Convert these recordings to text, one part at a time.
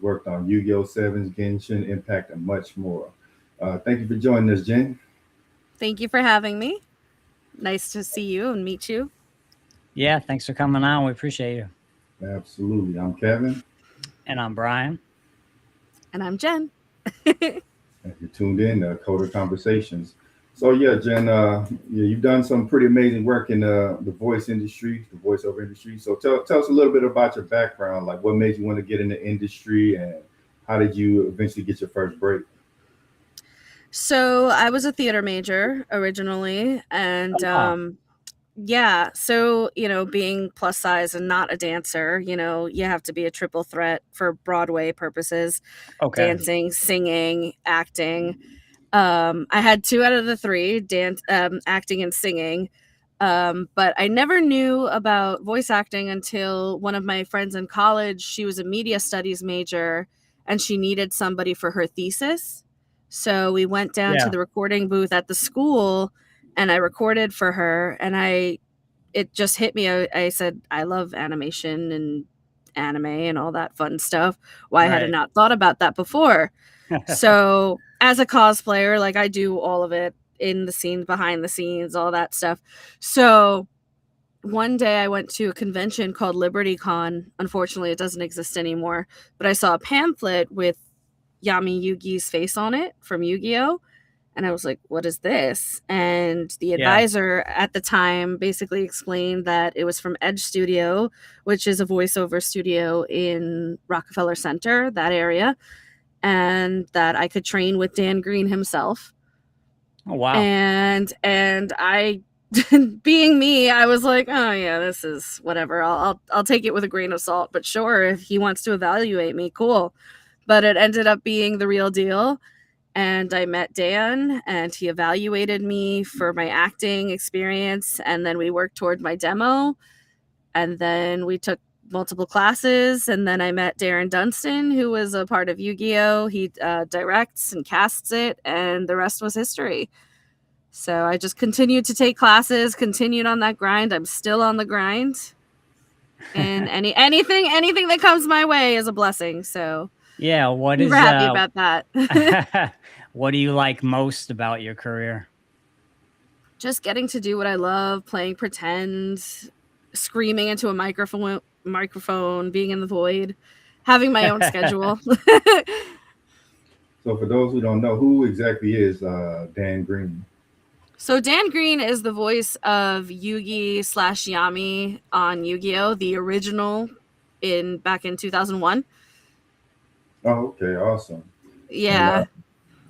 who's worked on Yu-Gi-Oh! Sevens, Genshin, Impact, and much more. Thank you for joining us, Jen. Thank you for having me. Nice to see you and meet you. Yeah, thanks for coming on. We appreciate you. Absolutely. I'm Kevin, And I'm Brian. And I'm Jen. and you're tuned in to Coder Conversations. So yeah, Jen, yeah, you've done some pretty amazing work in the voice industry, the voiceover industry. So tell us a little bit about your background, like what made you want to get in the industry, and how did you eventually get your first break? So I was a theater major originally, and Oh, yeah, so being plus size and not a dancer, you have to be a triple threat for Broadway purposes: okay. dancing, singing, acting. I had two out of the three: dance, acting, and singing. But I never knew about voice acting until one of my friends in college. She was a media studies major, and she needed somebody for her thesis. So we went down to Yeah. the recording booth at the school, and I recorded for her. And it just hit me. I said, I love animation and anime and all that fun stuff. Why had I Right. not thought about that before? So as a cosplayer, like, I do all of it, in the scenes, behind the scenes, all that stuff. So one day I went to a convention called Liberty Con. Unfortunately, it doesn't exist anymore. But I saw a pamphlet with Yami Yugi's face on it from Yugioh. And I was like, what is this? And the Yeah. advisor at the time basically explained that it was from Edge Studio, which is a voiceover studio in Rockefeller Center, that area, and that I could train with Dan Green himself. Oh, wow. And I being me, I was like, oh yeah, this is whatever. I'll take it with a grain of salt, but sure, if he wants to evaluate me, cool. But it ended up being the real deal. And I met Dan, and he evaluated me for my acting experience, and then we worked toward my demo, and then we took multiple classes, and then I met Darren Dunstan, who was a part of Yu-Gi-Oh! He directs and casts it, and the rest was history. So I just continued to take classes, continued on that grind. I'm still on the grind, and anything that comes my way is a blessing. So Yeah. What super is happy about that. what do you like most about your career? Just getting to do what I love, playing pretend, screaming into a microphone, being in the void, having my own schedule. So for those who don't know, who exactly is Dan Green? So Dan Green is the voice of Yugi slash Yami on Yu-Gi-Oh, the original back in 2001. Oh, okay, awesome. And Yeah.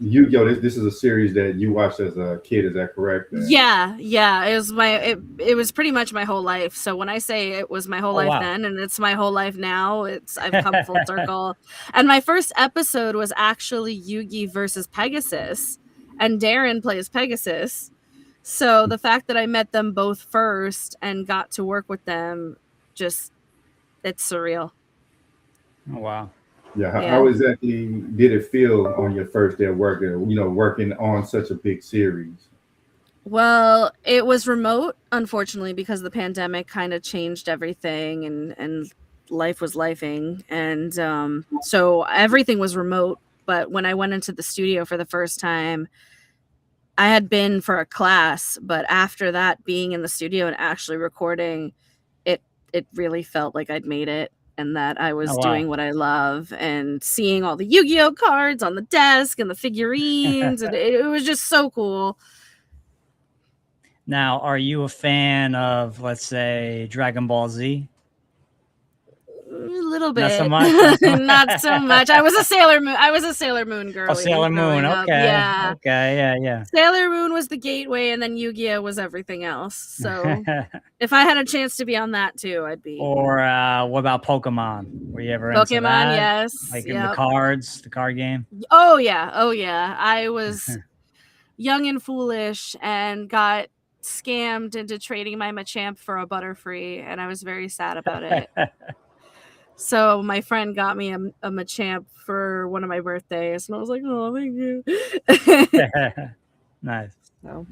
Yu-Gi-Oh! This is a series that you watched as a kid. Is that correct? Yeah. It was pretty much my whole life. So when I say it was my whole Oh, life wow. then and it's my whole life now, I've come full circle. And my first episode was actually Yugi versus Pegasus, and Darren plays Pegasus. So the fact that I met them both first and got to work with them, just, it's surreal. Oh, wow. Yeah. Yeah. How exactly did it feel on your first day of work? Working on such a big series. Well, it was remote, unfortunately, because the pandemic kind of changed everything, and life was lifing. And so everything was remote. But when I went into the studio for the first time, I had been for a class, but after that, being in the studio and actually recording, it it really felt like I'd made it, and that I Oh, was wow. doing what I love, and seeing all the Yu-Gi-Oh cards on the desk and the figurines, and it was just so cool. Now, are you a fan of, let's say, Dragon Ball Z? A little Not so bit. much. Not so Not so much. much. I was a Sailor Moon Oh, girly Sailor Moon. growing up. Okay. Yeah. Okay. Yeah. Sailor Moon was the gateway, and then Yu-Gi-Oh was everything else. So Yeah. if I had a chance to be on that too, I'd be. Or what about Pokemon? Were you ever into Pokemon, that? yes. Like in Yep. the card game? Oh yeah. Oh yeah. I was young and foolish and got scammed into trading my Machamp for a Butterfree, and I was very sad about it. So my friend got me a Machamp for one of my birthdays, and I was like, "Oh, thank you." Nice. So,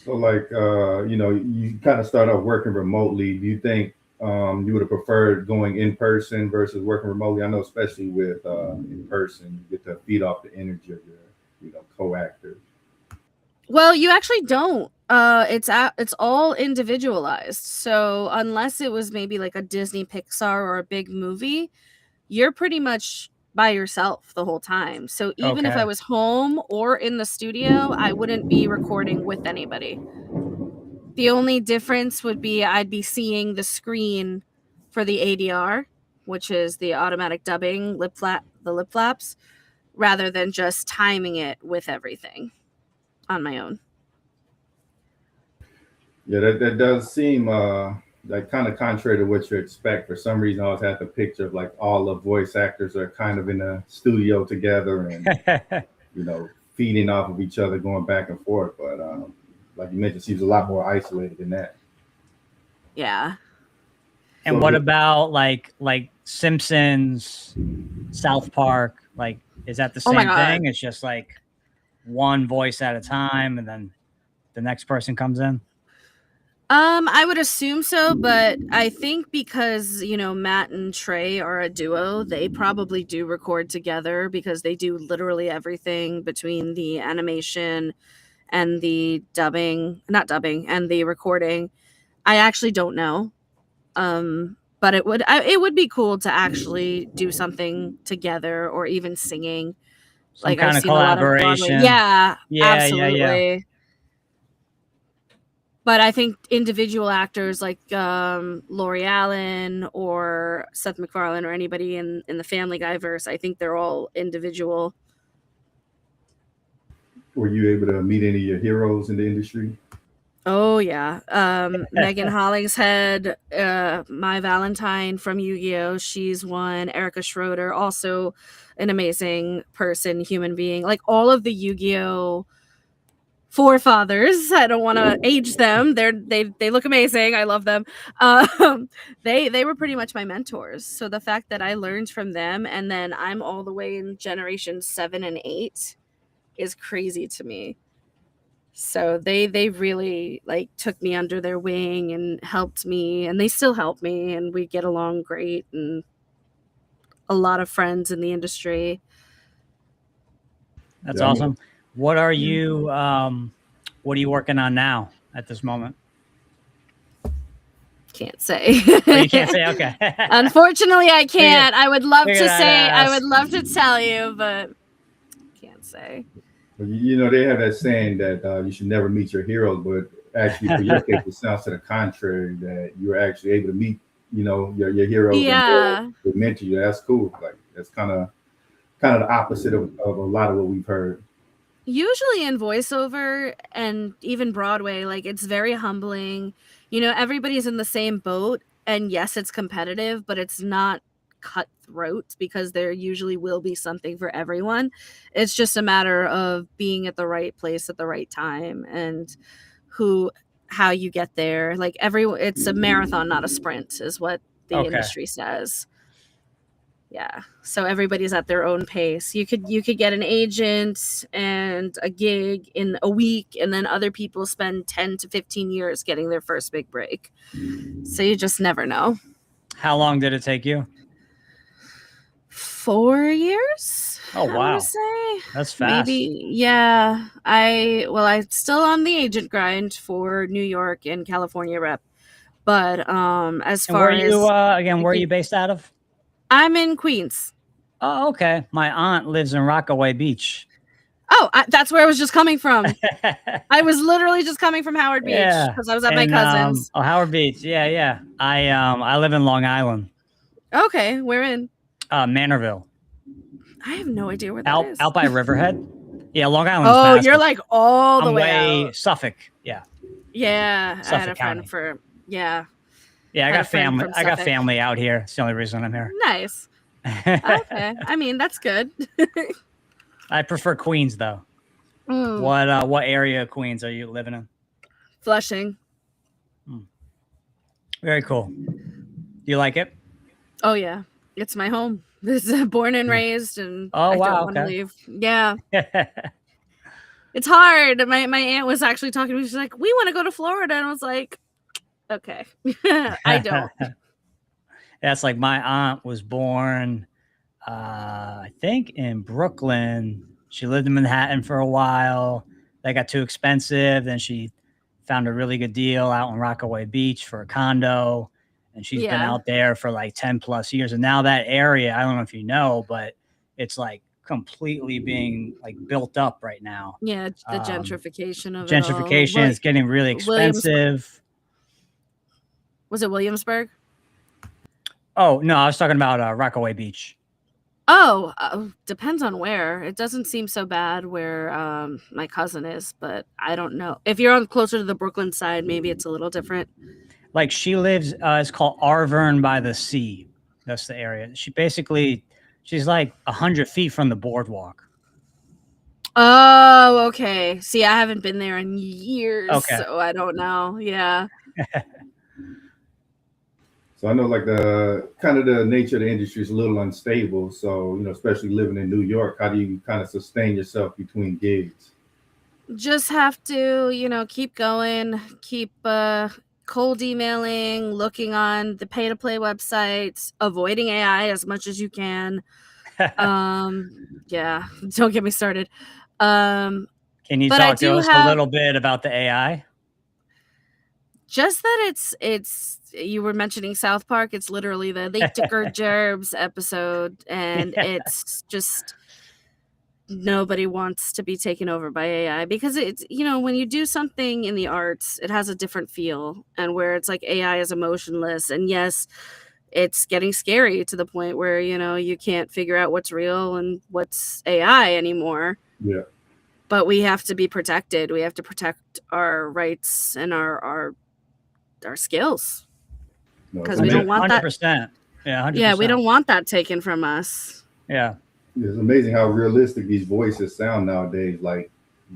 So, like, you kind of start off working remotely. Do you think you would have preferred going in person versus working remotely? I know, especially with in person, you get to feed off the energy of your, co-actors. Well, you actually don't. It's all individualized. So unless it was maybe like a Disney Pixar or a big movie, you're pretty much by yourself the whole time. So even if Okay. I was home or in the studio, I wouldn't be recording with anybody. The only difference would be I'd be seeing the screen for the ADR, which is the automatic dubbing the lip flaps, rather than just timing it with everything on my own. Yeah, that does seem like kind of contrary to what you expect. For some reason, I always had the picture of like all the voice actors are kind of in a studio together and feeding off of each other, going back and forth. But like you mentioned, seems a lot more isolated than that. Yeah. And So what about like Simpsons, South Park? Like, is that the Oh my same God. thing? It's just like one voice at a time, and then the next person comes in. I would assume so, but I think because, Matt and Trey are a duo, they probably do record together because they do literally everything between the animation and the not dubbing, and the recording. I actually don't know. But it would be cool to actually do something together or even singing. Some Like I've kind of seen a lot of Broadway. collaboration. Yeah, Yeah. absolutely. But I think individual actors like Lori Allen or Seth MacFarlane or anybody in the Family Guy verse, I think they're all individual. were you able to meet any of your heroes in the industry? Oh yeah, Megan Hollingshead, my Valentine from Yu-Gi-Oh. She's one. Erica Schroeder, also an amazing person, human being. Like all of the Yu-Gi-Oh forefathers. I don't want to age them. They look amazing. I love them. They were pretty much my mentors. So the fact that I learned from them, and then I'm all the way in generation 7 and 8, is crazy to me. So they really like took me under their wing and helped me, and they still help me, and we get along great, and a lot of friends in the industry. That's Yeah, awesome. What are you working on now at this moment? Can't say. Oh, you can't say. Okay. Unfortunately, I can't. I would love to figured I'd say. I ask. would love to tell you, but can't say. But they have that saying that you should never meet your heroes, but actually, for your case, it sounds to the contrary that you were actually able to meet, your heroes Yeah. and they mentor you. That's cool. Like that's kind of the opposite of a lot of what we've heard. Usually in voiceover and even Broadway, like it's very humbling. Everybody's in the same boat, and yes, it's competitive, but it's not cutthroat because there usually will be something for everyone. It's just a matter of being at the right place at the right time, and how you get there. Like it's a marathon, not a sprint, is what the Okay. industry says. Yeah. So everybody's at their own pace. You could get an agent and a gig in a week, and then other people spend 10 to 15 years getting their first big break. So you just never know. How long did it take you? 4 years. Oh, wow. I want to say. That's fast. Maybe. Yeah. I'm still on the agent grind for New York and California rep. But as far as where are you based out of? I'm in Queens. Oh, okay. My aunt lives in Rockaway Beach. Oh, that's where I was just coming from. I was literally just coming from Howard Beach because I was at my cousin's. Howard Beach. Yeah. I live in Long Island. Okay, where in? Manorville. I have no idea where that is. Out by Riverhead. Yeah, Long Island. Oh, you're like all the way out. Suffolk. Yeah. Yeah, Suffolk I had a friend County. Yeah. Yeah, I got family. I got family out here. It's the only reason I'm here. Nice. Okay. I mean, that's good. I prefer Queens though. What area of Queens are you living in? Flushing. Very cool. You like it? Oh yeah. It's my home. This is born and raised, and I don't want to leave. Yeah. It's hard. My aunt was actually talking to me. She's like, "We want to go to Florida," and I was like, "Okay, I don't." That's like my aunt was born, I think in Brooklyn. She lived in Manhattan for a while. That got too expensive. Then she found a really good deal out in Rockaway Beach for a condo. And she's been Yeah. out there for like 10 plus years. And now that area, I don't know if you know, but it's like completely being like built up right now. Yeah, the gentrification of it all. Gentrification is getting really expensive. Was it Williamsburg? Oh, no, I was talking about Rockaway Beach. Oh, depends on where. It doesn't seem so bad where my cousin is, but I don't know. If you're on closer to the Brooklyn side, maybe it's a little different. Like she lives, it's called Arvern by the Sea. That's the area. She's like 100 feet from the boardwalk. Oh, okay. See, I haven't been there in years, Okay. so I don't know. Yeah. So I know like the kind of the nature of the industry is a little unstable. So, especially living in New York, how do you kind of sustain yourself between gigs? Just have to, keep going, keep cold emailing, looking on the pay to play websites, avoiding AI as much as you can. Yeah, don't get me started. Can you talk to us a little bit about the AI? Just that it's you were mentioning South Park. It's literally the Ticker Gerbs episode, and it's just nobody wants to be taken over by AI because it's when you do something in the arts, it has a different feel, and where it's like AI is emotionless, and yes, it's getting scary to the point where you can't figure out what's real and what's AI anymore. Yeah. But we have to be protected. We have to protect our rights and our skills because we don't want 100%. that. Yeah, 100%. Yeah, we don't want that taken from us. Yeah. It's amazing how realistic these voices sound nowadays. Like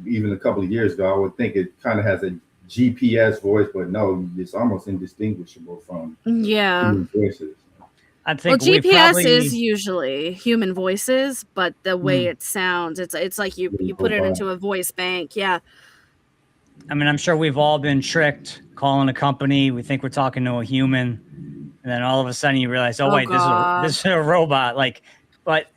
even a couple of years ago, I would think it kind of has a GPS voice, but no, it's almost indistinguishable from human voices. I think GPS is usually human voices, but the way it sounds, it's like you put it into a voice bank. Yeah. I mean, I'm sure we've all been tricked calling a company. We think we're talking to a human, and then all of a sudden you realize, oh wait, this is a robot. Like, but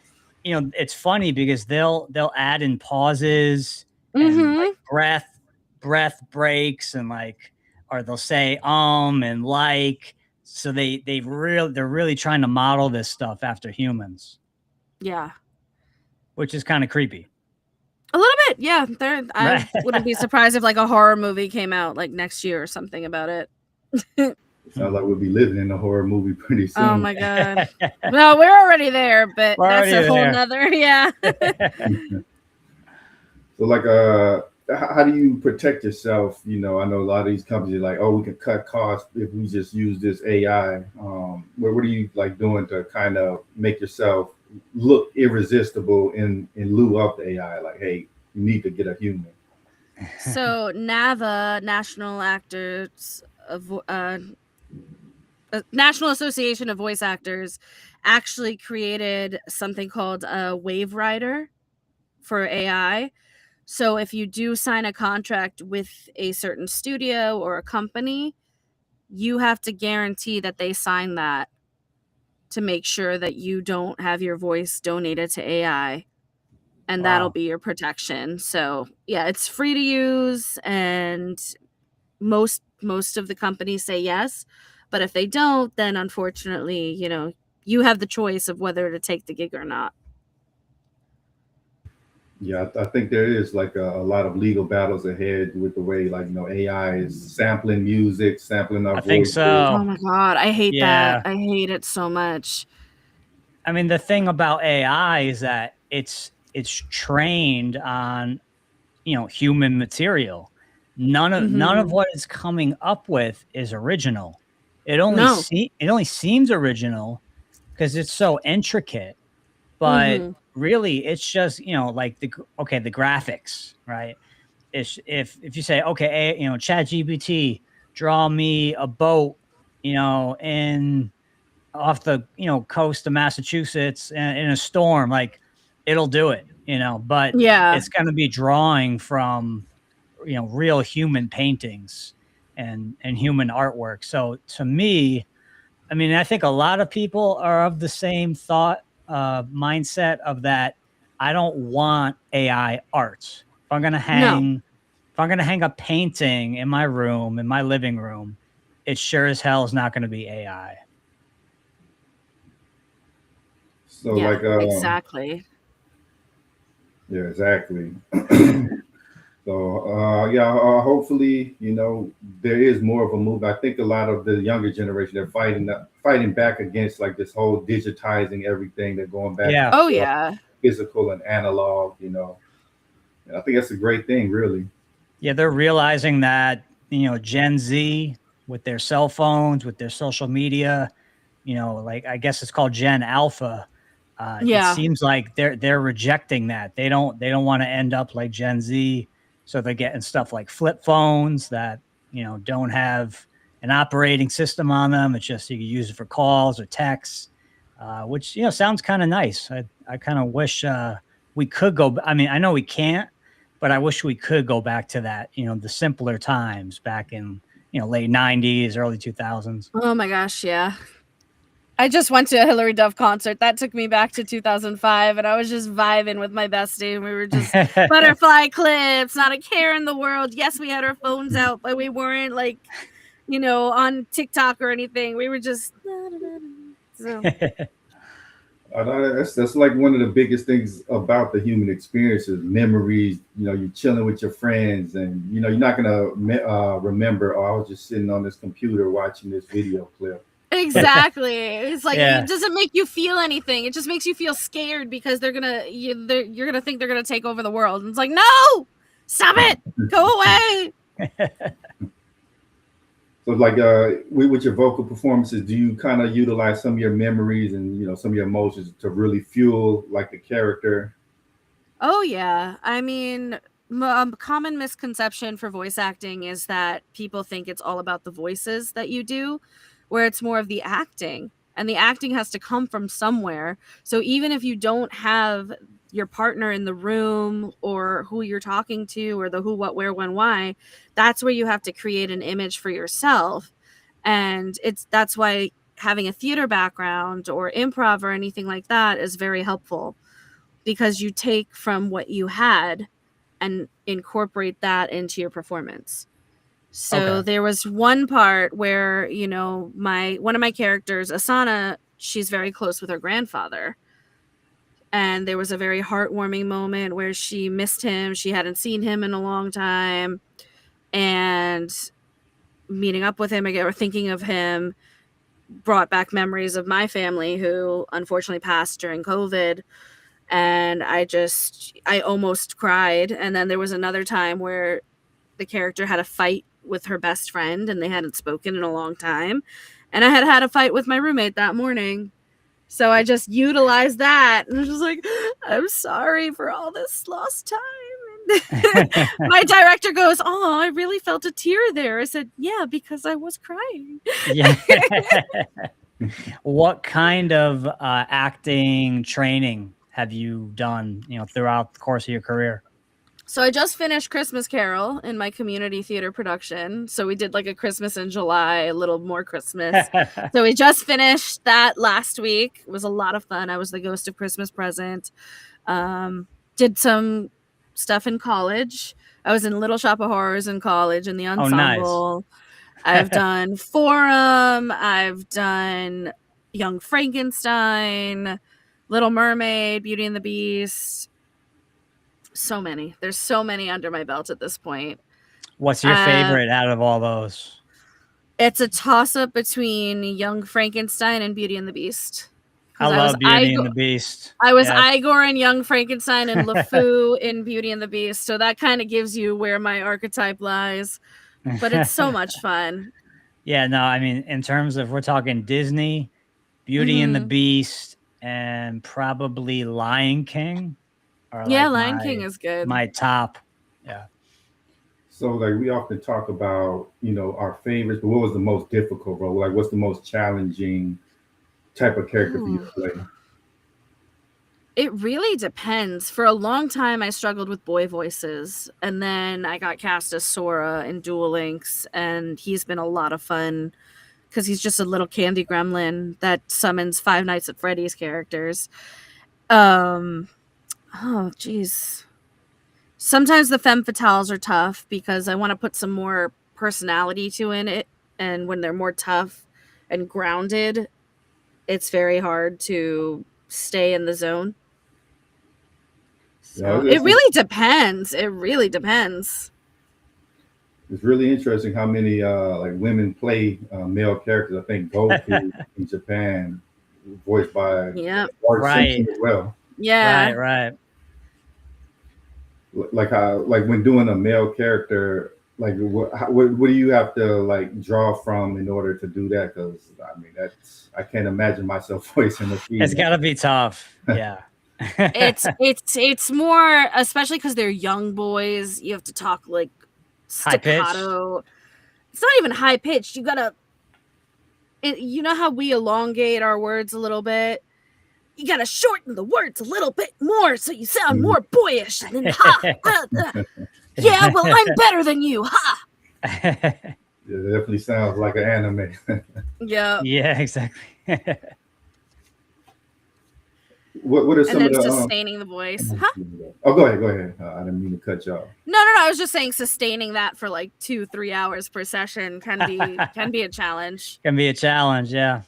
it's funny because they'll add in pauses and like breath breaks and like, or they'll say and like. So they're really trying to model this stuff after humans. Yeah. Which is kind of creepy. A little bit, yeah. I wouldn't be surprised if like a horror movie came out like next year or something about it. Sounds like we'll be living in a horror movie pretty soon. Oh my god. No, we're already there, but that's a whole nother, yeah. So like how do you protect yourself? I know a lot of these companies are like, oh, we can cut costs if we just use this AI. What are you like doing to kind of make yourself look irresistible in lieu of the AI? Like, hey, you need to get a human. So National Association of Voice Actors actually created something called a Wave Rider for AI. So if you do sign a contract with a certain studio or a company, you have to guarantee that they sign that to make sure that you don't have your voice donated to AI. And that'll be your protection. So yeah, it's free to use, and most of the companies say yes. But if they don't, then unfortunately, you have the choice of whether to take the gig or not. Yeah, I think there is like a lot of legal battles ahead with the way like AI is sampling music, sampling our voices. I think so. Oh my god, I hate that. I hate it so much. I mean, the thing about AI is that it's trained on human material. None of what it's coming up with is original. It only seems original because it's so intricate, but really it's just like the graphics, right? If you say, okay, ChatGPT, draw me a boat in off the coast of Massachusetts in a storm, like it'll do it, but it's going to be drawing from real human paintings and human artwork. So to me, I mean, I think a lot of people are of the same thought mindset of that. I don't want AI art. If I'm gonna hang, if I'm gonna hang a painting in my room, in my living room, it sure as hell is not going to be AI. So Yeah, like, exactly. yeah, exactly. So yeah, hopefully, you know, there is more of a move. I think a lot of the younger generation, they're fighting back against like this whole digitizing everything. They're going back Yeah. Oh to yeah. physical and analog. You know, and I think that's a great thing, really. Yeah, they're realizing that, you know, Gen Z with their cell phones, with their social media, you know, like I guess it's called Gen Alpha. It Yeah. seems like they're rejecting that. They don't want to end up like Gen Z. So they're getting stuff like flip phones that, you know, don't have an operating system on them. It's just you can use it for calls or texts, which, you know, sounds kind of nice. I kind of wish we could go. I mean, I know we can't, but I wish we could go back to that, you know, the simpler times back in, you know, late 90s, early 2000s. Oh my gosh, yeah. I just went to a Hillary Duff concert. That took me back to 2005, and I was just vibing with my bestie, and we were just butterfly clips, not a care in the world. Yes, we had our phones out, but we weren't like, you know, on TikTok or anything. We were just so. That's like one of the biggest things about the human experience is memories. You know, you're chilling with your friends, and you know you're not gonna remember. Oh, I was just sitting on this computer watching this video clip. Exactly. It's like Yeah. it doesn't make you feel anything. It just makes you feel scared because you're gonna think they're gonna take over the world. And it's like, no, stop it, go away. So like with your vocal performances, do you kind of utilize some of your memories and you know some of your emotions to really fuel like the character? Oh yeah. I mean, common misconception for voice acting is that people think it's all about the voices that you do, where it's more of the acting. And the acting has to come from somewhere. So even if you don't have your partner in the room or who you're talking to or the who, what, where, when, why, that's where you have to create an image for yourself. And that's why having a theater background or improv or anything like that is very helpful, because you take from what you had and incorporate that into your performance. So Okay. there was one part where, you know, one of my characters, Asana, she's very close with her grandfather. And there was a very heartwarming moment where she missed him. She hadn't seen him in a long time. And meeting up with him again or thinking of him brought back memories of my family who unfortunately passed during COVID. And I almost cried. And then there was another time where the character had a fight with her best friend and they hadn't spoken in a long time, and I had a fight with my roommate that morning, so I just utilized that and I was just like, I'm sorry for all this lost time. My director goes, oh, I really felt a tear there. I said, yeah, because I was crying. Yeah. What kind of acting training have you done, you know, throughout the course of your career? So I just finished Christmas Carol in my community theater production. So we did like a Christmas in July, a little more Christmas. So we just finished that last week. It was a lot of fun. I was the ghost of Christmas Present. Did some stuff in college. I was in Little Shop of Horrors in college in the Oh, nice. ensemble. I've done Forum. I've done Young Frankenstein, Little Mermaid, Beauty and the Beast. So many. There's so many under my belt at this point. What's your favorite out of all those? It's a toss-up between Young Frankenstein and Beauty and the Beast. I love Beauty and the Beast. I was Igor in Young Frankenstein and LeFou in Beauty and the Beast. So that kind of gives you where my archetype lies. But it's so much fun. Yeah, no, I mean, in terms of, we're talking Disney, Beauty and the Beast, and probably Lion King. Yeah, like Lion King is good. My top. Yeah. So like we often talk about, you know, our favorites, but what was the most difficult role? Like what's the most challenging type of character for you to play? It really depends. For a long time, I struggled with boy voices. And then I got cast as Sora in Duel Links. And he's been a lot of fun because he's just a little candy gremlin that summons Five Nights at Freddy's characters. Oh, geez. Sometimes the femme fatales are tough because I want to put some more personality to in it, and when they're more tough and grounded, it's very hard to stay in the zone. So it really depends. It really depends. It's really interesting how many like women play male characters. I think Goku in Japan, voiced by Bart Simpson as well. Yeah. Right. Like when doing a male character, like what do you have to like draw from in order to do that? Because I mean I can't imagine myself voicing a female. It's got to be tough. Yeah. it's more, especially because they're young boys. You have to talk like staccato. It's not even high pitched. You gotta, you know how we elongate our words a little bit. You gotta shorten the words a little bit more so you sound more boyish. And then yeah, well, I'm better than you. Ha. It definitely sounds like an anime. Yeah. Yeah, exactly. What are some and then of the sustaining the voice? Huh? Oh, go ahead. I didn't mean to cut you off. No. I was just saying sustaining that for like 2-3 hours per session can be a challenge. Can be a challenge, yeah.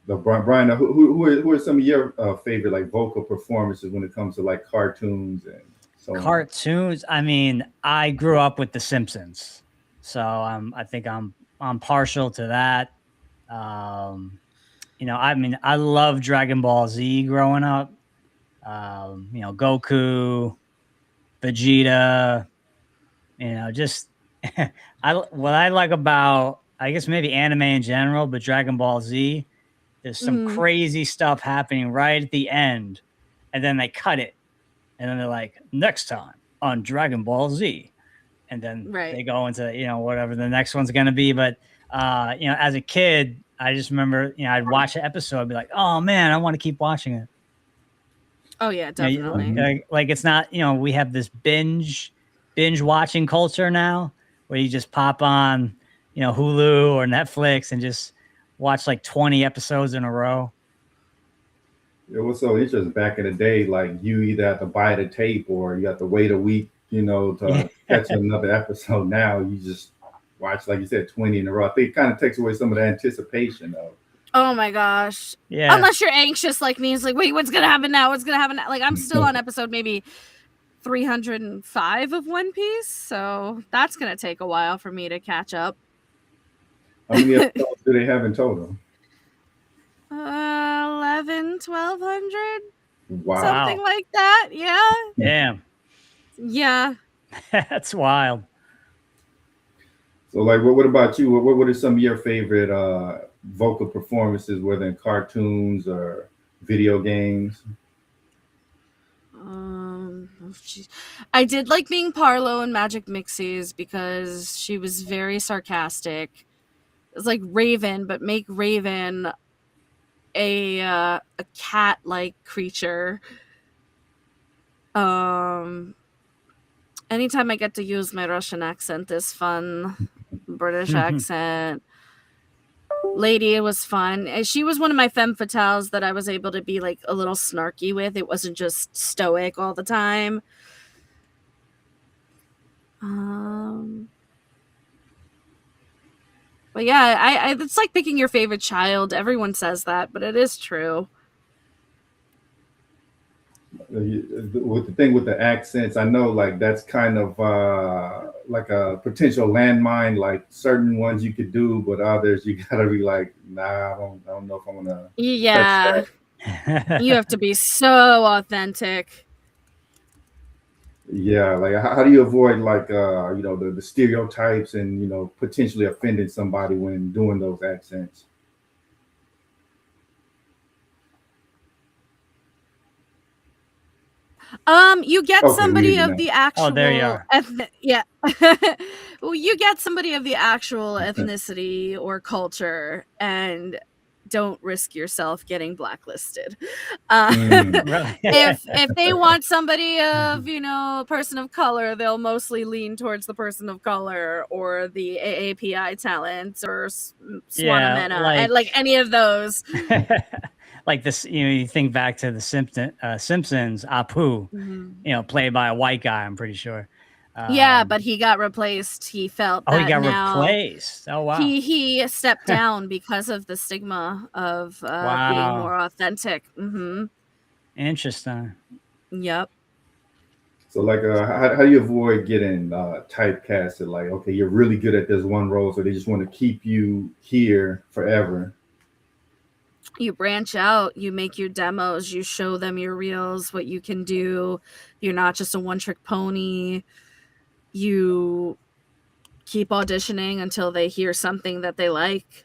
So Brian, who are some of your favorite like vocal performances when it comes to like cartoons and so on? Cartoons. I mean, I grew up with The Simpsons, so I think I'm partial to that. You know, I mean, I love Dragon Ball Z growing up. You know, Goku, Vegeta. You know, just what I like about, I guess maybe anime in general, but Dragon Ball Z. There's some crazy stuff happening right at the end, and then they cut it, and then they're like, next time on Dragon Ball Z, and then they go into, you know, whatever the next one's gonna be. But you know, as a kid, I just remember, you know, I'd watch an episode, I'd be like, oh man, I want to keep watching it. Oh yeah, definitely. You know, like it's not, you know, we have this binge watching culture now where you just pop on, you know, Hulu or Netflix and just watch like 20 episodes in a row. It was so interesting back in the day. Like you either have to buy the tape or you have to wait a week, you know, to catch another episode. Now you just watch, like you said, 20 in a row. I think it kind of takes away some of the anticipation of. Oh my gosh. Yeah. Unless you're anxious like me, it's like, wait, what's gonna happen now? What's gonna happen now? Like I'm still on episode maybe 305 of One Piece, so that's gonna take a while for me to catch up. How many episodes do they have in total? 1,100. Wow. Something like that. Yeah. Damn. Yeah. That's wild. So like, what about you? What are some of your favorite vocal performances, whether in cartoons or video games? I did like being Parlo in Magic Mixies because she was very sarcastic. It's like Raven, but make Raven a cat-like creature. Anytime I get to use my Russian accent is fun. British accent. Lady was fun. And she was one of my femme fatales that I was able to be like a little snarky with. It wasn't just stoic all the time. But yeah, I it's like picking your favorite child. Everyone says that, but it is true. With the thing with the accents, I know like that's kind of like a potential landmine. Like certain ones you could do, but others you gotta be like, nah, I don't know if I'm gonna. Yeah, you have to be so authentic. Yeah, like how do you avoid like you know the stereotypes and you know potentially offending somebody when doing those accents? You get somebody of the actual. Oh, there you are. Yeah. Well, you get somebody of the actual ethnicity or culture, and don't risk yourself getting blacklisted. Right. If they want somebody of, a person of color, they'll mostly lean towards the person of color or the AAPI talent or Yeah, Swanamena, and like any of those. like this, you think back to the Simpsons, Apu, played by a white guy, I'm pretty sure. Yeah, but he got replaced. He felt that he got now replaced. Oh, wow. he stepped down because of the stigma of being more authentic. Interesting. Yep. So like, how do you avoid getting typecasted? Like, okay, you're really good at this one role, so they just want to keep you here forever. You branch out, you make your demos, you show them your reels, what you can do. You're not just a one-trick pony. You keep auditioning until they hear something that they like.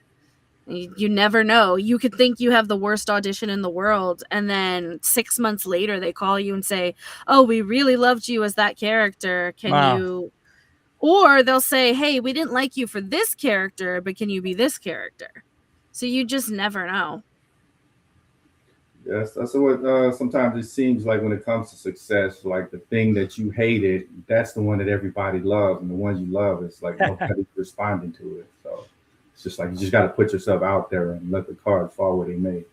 You never know. You could think you have the worst audition in the world, and then 6 months later they call you and say, oh, we really loved you as that character. Can you... Or they'll say, hey, we didn't like you for this character, but can you be this character? So you just never know. Yes, that's what sometimes it seems like when it comes to success, like the thing that you hated, that's the one that everybody loves, and the ones you love, it's like nobody's responding to it. So it's just like you just got to put yourself out there and let the cards fall where they may.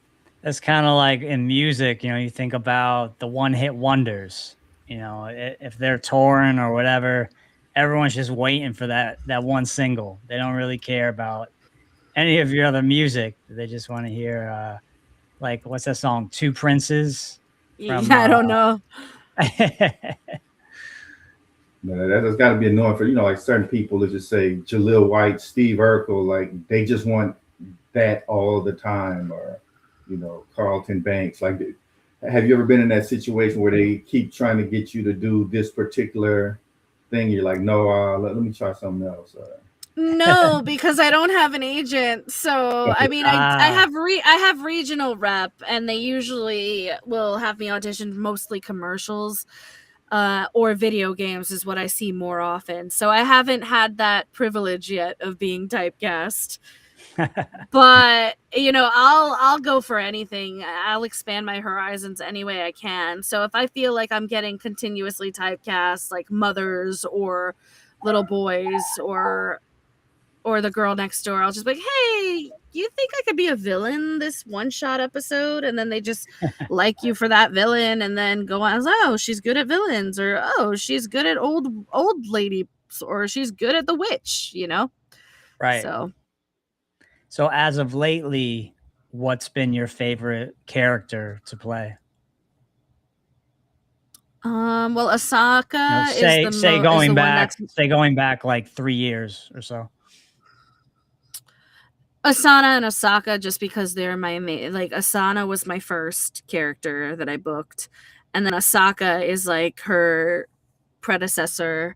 That's kind of like in music, you think about the one-hit wonders. If they're touring or whatever, everyone's just waiting for that one single. They don't really care about any of your other music. They just want to hear like, what's that song? Two Princes? I don't know. That's got to be annoying for, like certain people, let's just say Jaleel White, Steve Urkel, like they just want that all the time, or, Carlton Banks. Like, have you ever been in that situation where they keep trying to get you to do this particular thing? You're like, no, let me try something else. No, because I don't have an agent. So I mean, I have regional rep, and they usually will have me audition mostly commercials or video games is what I see more often. So I haven't had that privilege yet of being typecast. But I'll go for anything. I'll expand my horizons any way I can. So if I feel like I'm getting continuously typecast, like mothers or little boys or the girl next door, I'll just be like, hey, you think I could be a villain this one-shot episode? And then they just like you for that villain, and then go on, oh, she's good at villains, or oh, she's good at old lady, or she's good at the witch, Right. So as of lately, what's been your favorite character to play? Well, Asaka say going back like 3 years or so. Asana and Asaka, just because they're my main. Like, Asana was my first character that I booked, and then Asaka is like her predecessor,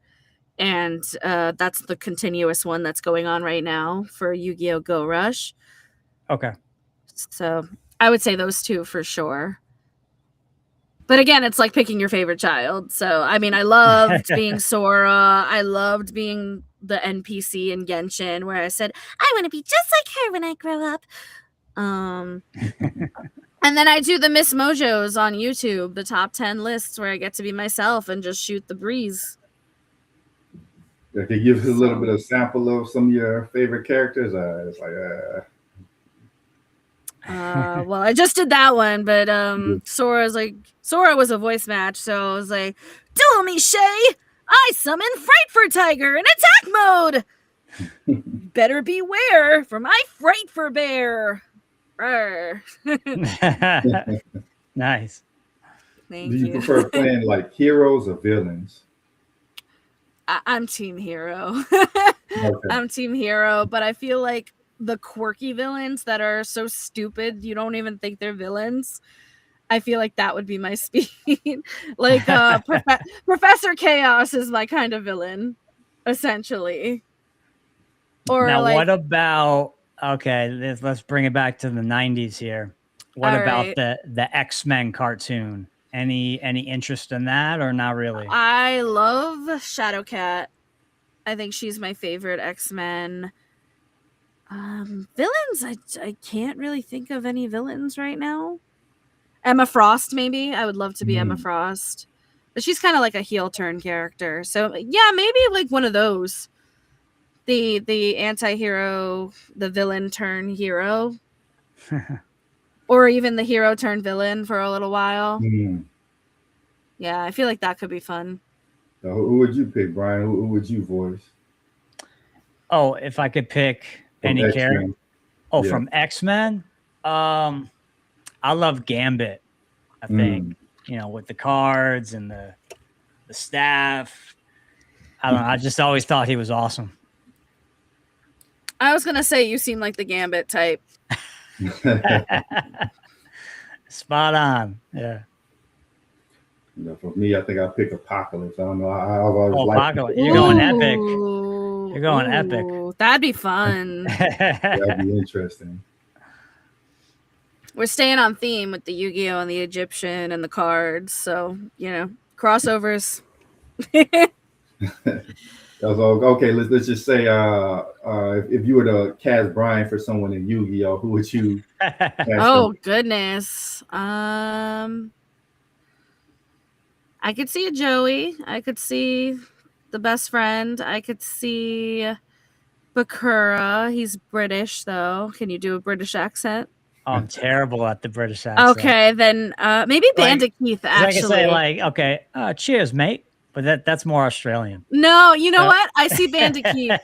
and that's the continuous one that's going on right now for Yu-Gi-Oh! Go Rush. Okay. So I would say those two for sure. But again, it's like picking your favorite child. So, I mean, I loved being Sora. I loved being the NPC in Genshin, where I said, I want to be just like her when I grow up. And then I do the Miss Mojos on YouTube, the top 10 lists, where I get to be myself and just shoot the breeze. If you give us a little bit of sample of some of your favorite characters, it's like, well, I just did that one, but Sora was a voice match, so I was like, duel me, Shay! I summon Frightfur Tiger in attack mode! Better beware, for my Frightfur Bear! Nice. Thank you. Do you prefer playing like heroes or villains? I'm Team Hero. Okay. I'm Team Hero, but I feel like the quirky villains that are so stupid you don't even think they're villains, I feel like that would be my speed. Like Professor Chaos is my kind of villain, essentially. Or now, like, what about, okay, let's bring it back to the 90s here. What about the X-Men cartoon? Any interest in that, or not really? I love Shadowcat. I think she's my favorite X-Men. Villains, I can't really think of any villains right now. Emma Frost, maybe. I would love to be Emma Frost. But she's kind of like a heel turn character. So yeah, maybe like one of those. The anti-hero, the villain turn hero. Or even the hero turn villain for a little while. Mm. Yeah, I feel like that could be fun. So who would you pick, Brian? Who would you voice? Oh, if I could pick From any character. X-Men. Oh, Yeah. from X-Men? I love Gambit, I think. You know, with the cards and the staff. I don't know. I just always thought he was awesome. I was gonna say you seem like the Gambit type. Spot on. Yeah. You know, for me, I think I'll pick Apocalypse. I don't know. I've always liked Apocalypse. You're going epic. You're going epic. That'd be fun. That'd be interesting. We're staying on theme with the Yu-Gi-Oh and the Egyptian and the cards, so you know, crossovers. Okay. Let's just say, if you were to cast Brian for someone in Yu-Gi-Oh, who would you cast? Oh goodness. I could see a Joey. I could see the best friend. I could see Bakura. He's British though. Can you do a British accent? Oh, I'm terrible at the British accent. Okay, then maybe Bandit Keith, actually. I can say like, okay, cheers, mate. But that's more Australian. No, you know what? I see Bandit Keith.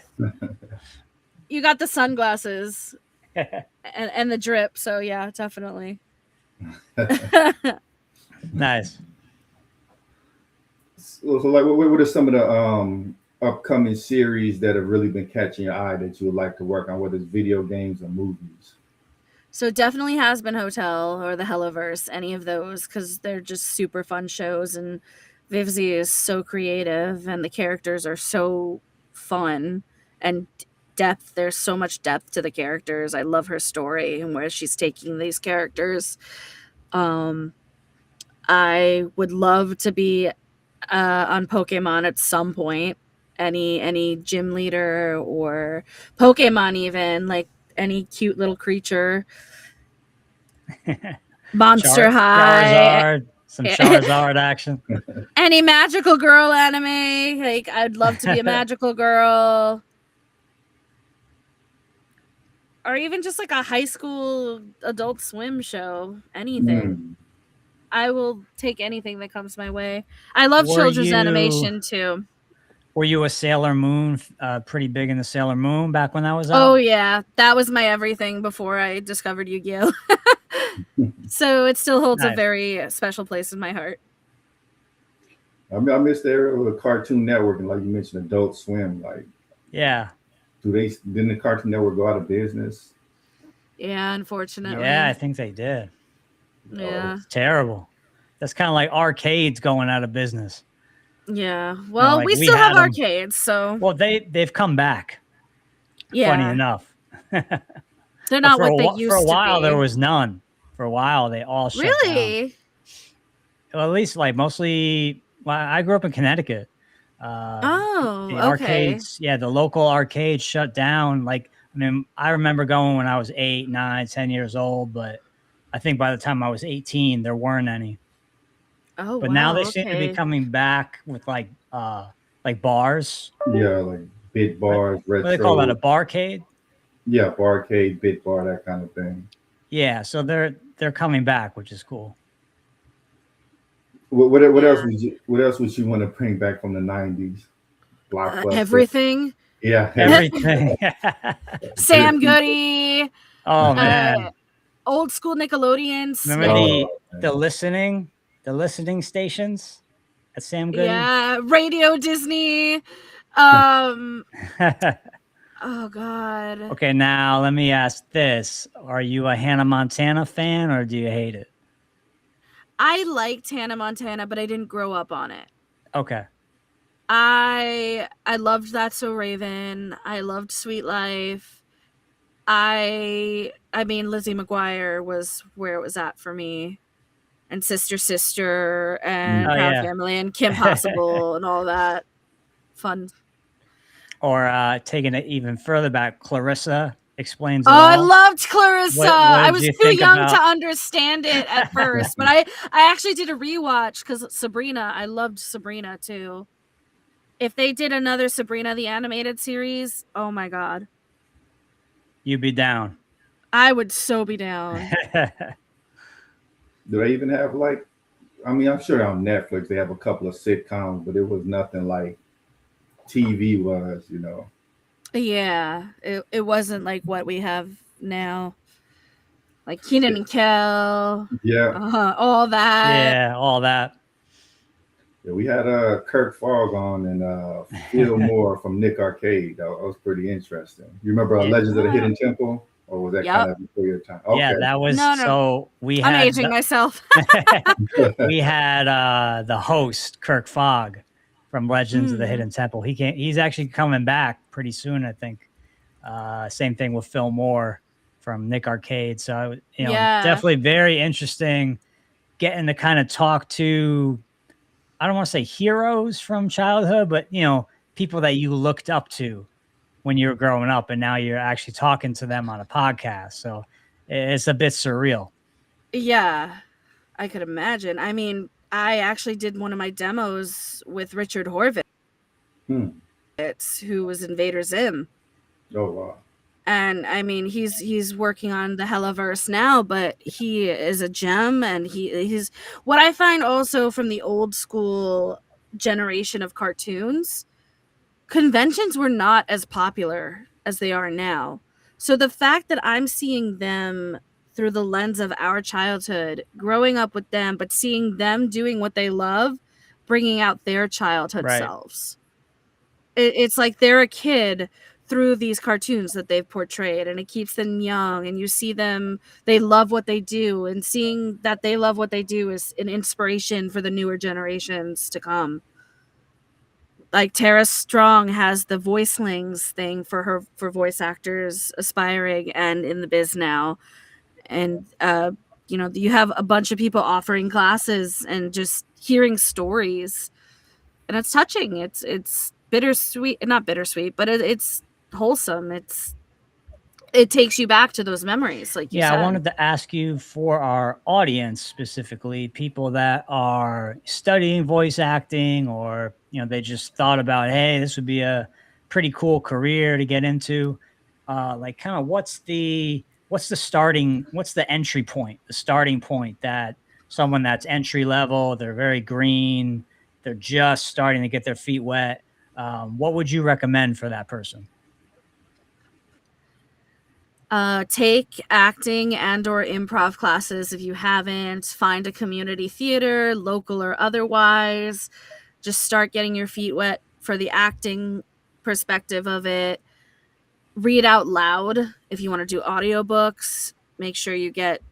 You got the sunglasses and the drip, so yeah, definitely. Nice. So like, what are some of the upcoming series that have really been catching your eye that you would like to work on, whether it's video games or movies? So definitely Has Been Hotel or the Helloverse, any of those, because they're just super fun shows, and Vivzie is so creative and the characters are so fun and depth. There's so much depth to the characters. I love her story and where she's taking these characters. I would love to be on Pokemon at some point. Any gym leader or Pokemon, even like any cute little creature. Monster High. Some Charizard action. Any magical girl anime. Like, I'd love to be a magical girl. Or even just like a high school Adult Swim show. Anything. I will take anything that comes my way. I love children's animation too. Were you a Sailor Moon, pretty big in the Sailor Moon back when that was out? Oh, yeah. That was my everything before I discovered Yu-Gi-Oh! So it still holds a very special place in my heart. I mean, I missed the era of the Cartoon Network, and like you mentioned, Adult Swim. Like, yeah. Didn't the Cartoon Network go out of business? Yeah, unfortunately. Yeah, I think they did. Yeah. It's terrible. That's kind of like arcades going out of business. Yeah. Well, we still have arcades, so. Well, they've come back. Yeah. Funny enough. They're not what they used to be. For a while, there was none. For a while, they all shut down. Well, at least like mostly. Well, I grew up in Connecticut. The arcades, yeah, the local arcades shut down. Like, I mean, I remember going when I was 8, 9, 10 years old, but I think by the time I was 18, there weren't any. Oh, but now they seem to be coming back with like bars. Yeah, like bit bars, retro. What do they call that? A barcade? Yeah, barcade, bit bar, that kind of thing. Yeah, so they're coming back, which is cool. What else would you want to bring back from the 90s? Everything. Yeah, everything. Sam Goody. Oh man. Old school Nickelodeons. Remember the listening stations at Sam Goody? Yeah, Radio Disney. Oh God. Okay, now let me ask this: are you a Hannah Montana fan, or do you hate it? I liked Hannah Montana, but I didn't grow up on it. Okay. I loved That's So Raven. I loved Sweet Life. I mean, Lizzie McGuire was where it was at for me, and Sister and Proud Family and Kim Possible and all that fun. Or taking it even further back, Clarissa explains it Oh, all. I loved Clarissa. What I did was you too think young about- to understand it at first, but I actually did a rewatch because Sabrina. I loved Sabrina too. If they did another Sabrina the animated series, oh my god, You'd be down. I would so be down. Do they even have like? I mean, I'm sure on Netflix they have a couple of sitcoms, but it was nothing like TV was. You know. Yeah, it wasn't like what we have now, like Keenan and Kel, Yeah. all that. Yeah, all that. Yeah, we had Kirk Fogg on and Phil Moore from Nick Arcade. That was pretty interesting. You remember Yeah. Legends of the Hidden Temple, or was that Yep. kind of before your time? Okay. Yeah, that was No. so we I'm had aging myself. we had the host Kirk Fogg from Legends of the Hidden Temple. He's actually coming back pretty soon, I think. Same thing with Phil Moore from Nick Arcade. So Yeah. definitely very interesting getting to kind of talk to, I don't want to say heroes from childhood, but people that you looked up to when you were growing up, and now you're actually talking to them on a podcast. So it's a bit surreal. Yeah, I could imagine. I mean, I actually did one of my demos with Richard Horvitz, who was Invader Zim. Oh wow. And I mean, he's working on the Helliverse now, but he is a gem, and he's what I find also from the old school generation of cartoons. Conventions were not as popular as they are now. So the fact that I'm seeing them through the lens of our childhood, growing up with them, but seeing them doing what they love, bringing out their childhood selves. It's like they're a kid through these cartoons that they've portrayed, and it keeps them young, and you see them, they love what they do, and seeing that they love what they do is an inspiration for the newer generations to come. Like Tara Strong has the voicelings thing for voice actors aspiring and in the biz now. And you have a bunch of people offering classes and just hearing stories, and it's touching. It's bittersweet, not bittersweet, but it's wholesome. It takes you back to those memories, like you said. I wanted to ask you, for our audience specifically, people that are studying voice acting, or they just thought about, hey, this would be a pretty cool career to get into. Like, kind of what's the entry point, the starting point that someone that's entry level, they're very green, they're just starting to get their feet wet. What would you recommend for that person? Take acting and or improv classes if you haven't. Find a community theater, local or otherwise. Just start getting your feet wet for the acting perspective of it. Read out loud if you want to do audiobooks. Make sure you get,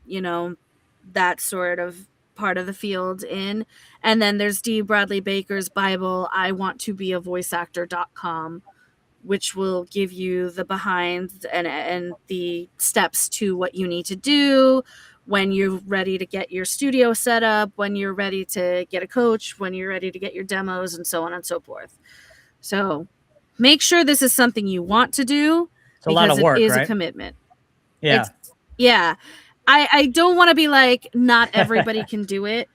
that sort of part of the field in. And then there's D. Bradley Baker's Bible, I Want to Be a Voice Actor.com, which will give you the behind and the steps to what you need to do when you're ready to get your studio set up, when you're ready to get a coach, when you're ready to get your demos, and so on and so forth. So make sure this is something you want to do, it's a lot of work, it is right? a commitment. Yeah. I don't want to be like, not everybody can do it,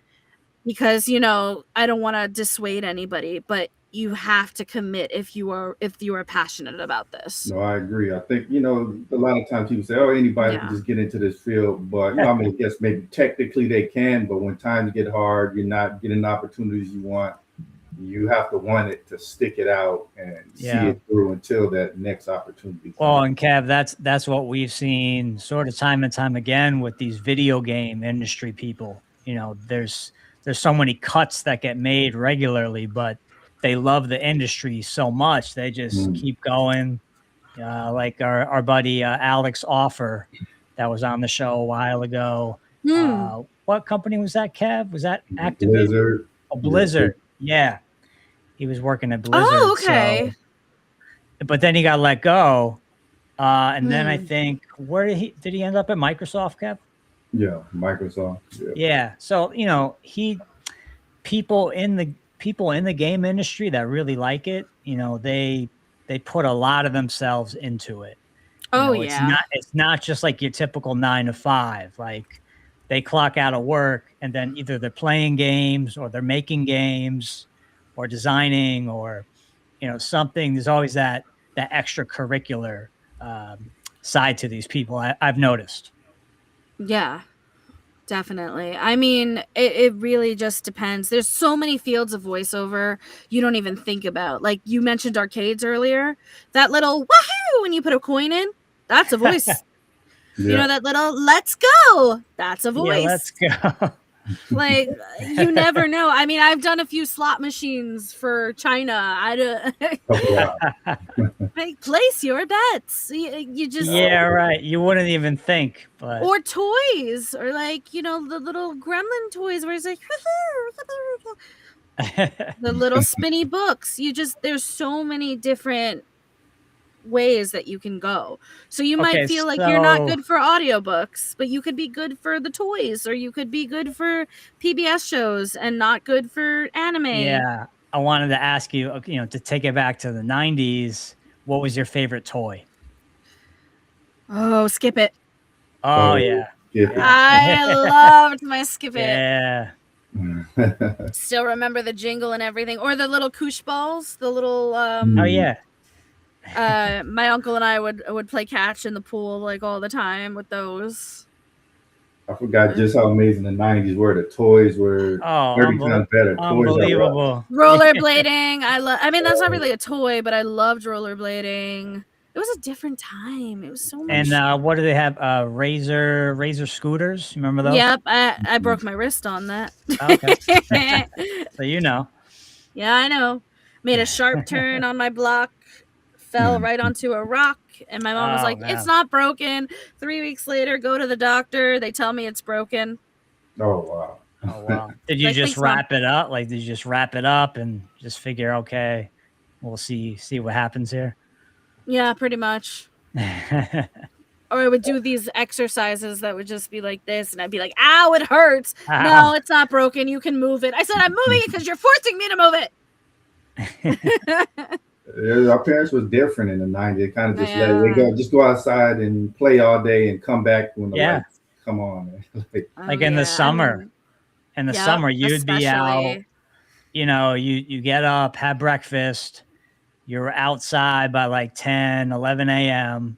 because, I don't want to dissuade anybody, but you have to commit if you are passionate about this. No, I agree. I think, a lot of times people say, oh, anybody can just get into this field. But, I mean, I guess maybe technically they can, but when times get hard, you're not getting the opportunities you want. You have to want it to stick it out and see it through until that next opportunity. Well, and Kev, that's what we've seen sort of time and time again with these video game industry people. There's so many cuts that get made regularly, but they love the industry so much they just keep going. Like our buddy Alex Offer, that was on the show a while ago. What company was that, Kev? Was that Activision? Blizzard. Oh, Blizzard. Yeah. He was working at Blizzard. Oh, okay. But then he got let go. And then I think, where did he end up at Microsoft, Kev? Yeah, Microsoft. Yeah. So, people in the game industry that really like it, they put a lot of themselves into it. Oh It's yeah. not just like your typical 9 to 5. Like they clock out of work and then either they're playing games or they're making games or designing or something. There's always that extracurricular side to these people. I've noticed. Yeah. Definitely. I mean, it really just depends. There's so many fields of voiceover you don't even think about. Like you mentioned arcades earlier. That little wahoo when you put a coin in, that's a voice. You know, Yeah. that little let's go, that's a Yeah, let's voice. go. Like you never know. I mean, I've done a few slot machines for China. I don't Oh, wow. like place your bets. You just Yeah, right. You wouldn't even think, but or toys or like, you know, the little gremlin toys where it's like the little spinny books. There's so many different ways that you can go. So you might okay, feel like you're not so good for audiobooks, but you could be good for the toys, or you could be good for PBS shows and not good for anime. yeah, I wanted to ask you, to take it back to the 90s, what was your favorite toy? Oh, skip it. Oh, Oh, yeah. yeah. I loved my skip it. Yeah. Still remember the jingle and everything. Or the little koosh balls, the little Oh, yeah. my uncle and I would play catch in the pool like all the time with those. I forgot just how amazing the 90s were. The toys were Oh, 30 times better. Toys are rough. unbelievable. Rollerblading. I mean, that's not really a toy, but I loved rollerblading. It was a different time. It was so much. And what do they have? Razor scooters. You remember those? Yep, I broke my wrist on that. Okay. So Yeah, I know. Made a sharp turn on my block, fell right onto a rock, and my mom was Oh, like, man. "It's not broken." 3 weeks later, go to the doctor. They tell me it's broken. Oh, wow. Oh, wow. Did you Like, just thanks, Mom. wrap it up? Like, did you just wrap it up and just figure, okay, we'll see what happens here? Yeah, pretty much. Or I would do these exercises that would just be like this, and I'd be like, "Ow, it hurts." Ow. No, it's not broken. You can move it. I said, "I'm moving it because you're forcing me to move it." Our parents was different in the 90s. They kind of just let it Yeah. go, just go outside and play all day and come back when the Yeah. lights come on. Like in the summer. In the Yep, summer, you'd be out, especially. you get up, have breakfast, you're outside by like 10, 11 a.m.,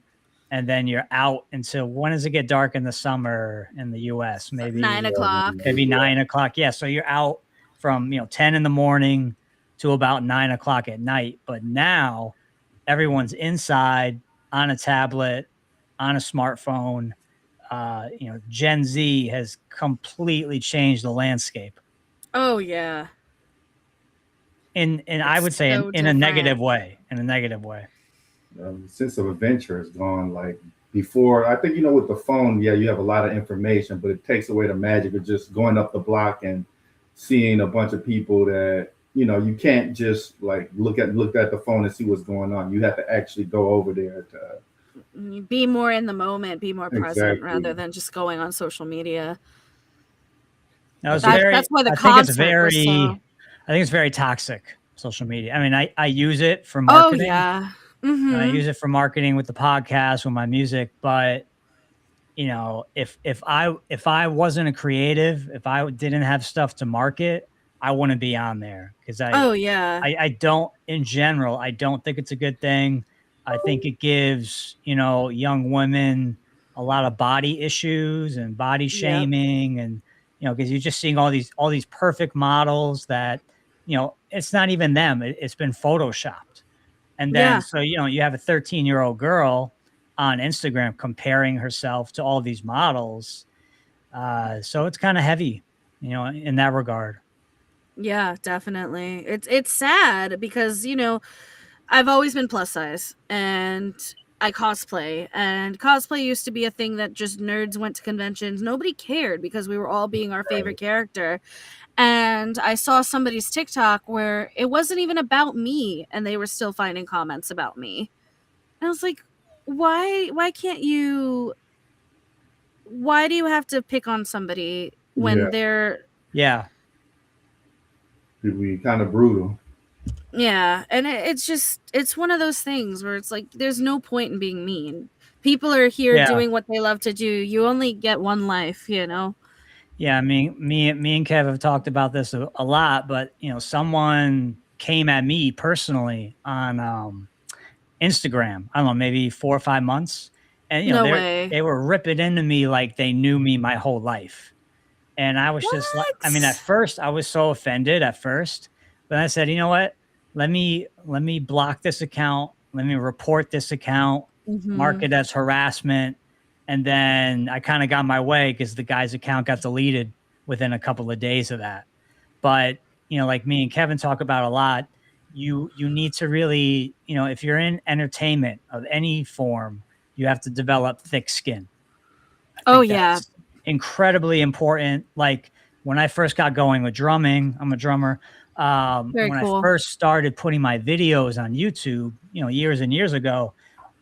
and then you're out until when does it get dark in the summer in the US? Maybe 9 o'clock. maybe 9 o'clock. Yeah. So you're out from 10 in the morning to about 9 o'clock at night. But now everyone's inside on a tablet, on a smartphone. Gen Z has completely changed the landscape. Oh yeah. And I would say so in a negative different. way. In a negative way. Sense of adventure is gone. Like before, I think with the phone, yeah, you have a lot of information, but it takes away the magic of just going up the block and seeing a bunch of people that you can't just like look at the phone and see what's going on. You have to actually go over there to Be more in the moment, be more present Exactly. rather than just going on social media. No, That's why the I think it's content was so. I think it's very toxic, social media. I mean, I use it for Oh marketing. yeah. And I use it for marketing with the podcast, with my music. But if I wasn't a creative, if I didn't have stuff to market, I wouldn't be on there because Oh yeah. I don't, in general, I don't think it's a good thing. I think it gives, young women a lot of body issues and body shaming. And, because you're just seeing all these perfect models that, it's not even them. It's been Photoshopped. And then, Yeah. so, you have a 13-year-old girl on Instagram comparing herself to all these models. So it's kind of heavy, in that regard. Yeah, definitely. It's sad because, I've always been plus size and I cosplay, and cosplay used to be a thing that just nerds went to conventions. Nobody cared because we were all being our favorite character. And I saw somebody's TikTok where it wasn't even about me and they were still finding comments about me. And I was like, why can't you why do you have to pick on somebody when they're Yeah. We kind of brutal. Yeah, and it's one of those things where it's like there's no point in being mean. People are here Yeah. doing what they love to do. You only get one life, you know? Yeah, I mean, me and Kev have talked about this a lot, but someone came at me personally on Instagram. I don't know, maybe 4 or 5 months, and No way. they were ripping into me like they knew me my whole life, and I was just like, I mean, at What? first I was so offended at first, but I said, you know what? Let me block this account. Let me report this account, mark Mhm. it as harassment. And then I kind of got my way because the guy's account got deleted within a couple of days of that. But, like me and Kevin talk about a lot, you need to really, if you're in entertainment of any form, you have to develop thick skin. I Oh, think yeah. that's incredibly important. Like when I first got going with drumming, I'm a drummer. Very When I cool. first started putting my videos on YouTube, years and years ago,